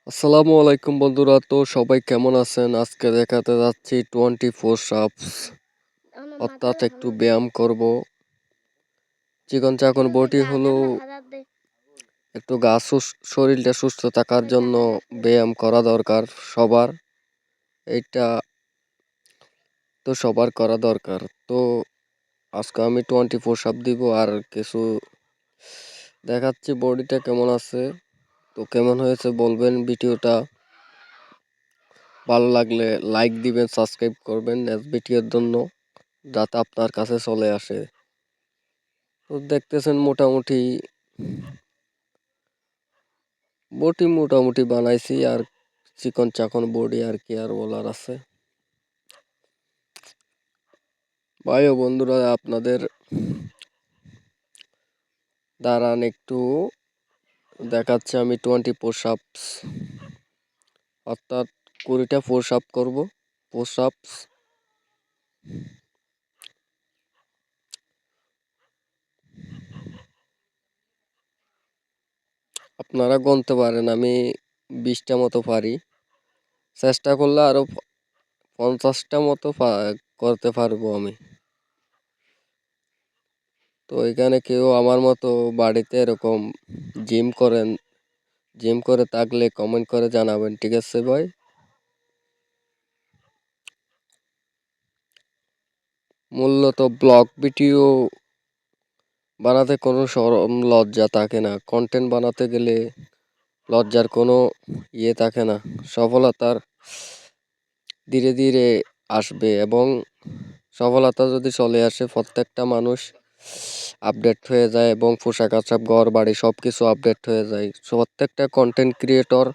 আসসালামু আলাইকুম বন্ধুরা, তো সবাই কেমন আছেন? আজকে দেখাতে যাচ্ছি 24 সাপস, অর্থাৎ একটু ব্যায়াম করব। চিকন চাকন বডি হলো একটু শরীরটা সুস্থ থাকার জন্য ব্যায়াম করা দরকার সবার। এইটা তো সবার করা দরকার। তো আজকে আমি 24 সাপ দিব আর কিছু দেখাচ্ছি বডিটা কেমন আছে। তো কেমন হয়েছে বলবেন। ভিডিওটা ভালো লাগলে লাইক দিবেন, সাবস্ক্রাইব করবেন নেক্সট ভিডিওর জন্য, যাতে আপনার কাছে চলে আসে। তো দেখতেছেন মোটামুটি মোটামুটি বানাইছি, আর চিকন চাকন বডি আর কি আর বলার আছে। ভাই ও বন্ধুরা, আপনাদের দাঁড়ান একটু দেখাচ্ছে আমি 24 সাপস, অর্থাৎ 20টা পোশ আপ করবো। পোশ আপস আপনারা গুনতে পারেন, আমি 20টা মতো পারি। চেষ্টা করলে আরো 50টা মতো করতে পারবো আমি। তো এখানে কেউ আমার মতো বাড়িতে এরকম জিম করে থাকলে কমেন্ট করে জানাবেন, ঠিক আছে ভাই? মূলত ব্লগ ভিডিও বানাতে কোনো শরম লজ্জা থাকে না। কন্টেন্ট বানাতে গেলে লজ্জার কোনো থাকে না। সফলতার ধীরে ধীরে আসবে, এবং সফলতা যদি চলে আসে প্রত্যেকটা মানুষ আপডেট হয়ে যায়, এবং পোশাক আশাক ঘর বাড়ি সব কিছু আপডেট হয়ে যায়। প্রত্যেকটা কন্টেন্ট ক্রিয়েটর,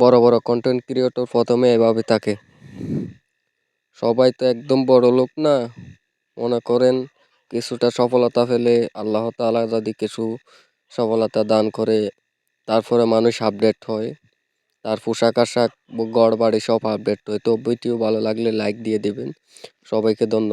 বড় বড় কন্টেন্ট ক্রিয়েটর প্রথমে এভাবে থাকে। সবাই তো একদম বড় লোক না। মনে করেন কিছুটা সফলতা পেলে আল্লাহ তাআলা যদি কিছু সফলতা দান করে, তারপরে মানুষ আপডেট হয়, তার পোশাক আশাক ঘর বাড়ি সব আপডেট হয়। তো ভিডিও ভালো লাগলে লাইক দিয়ে দেবেন। সবাইকে ধন্যবাদ।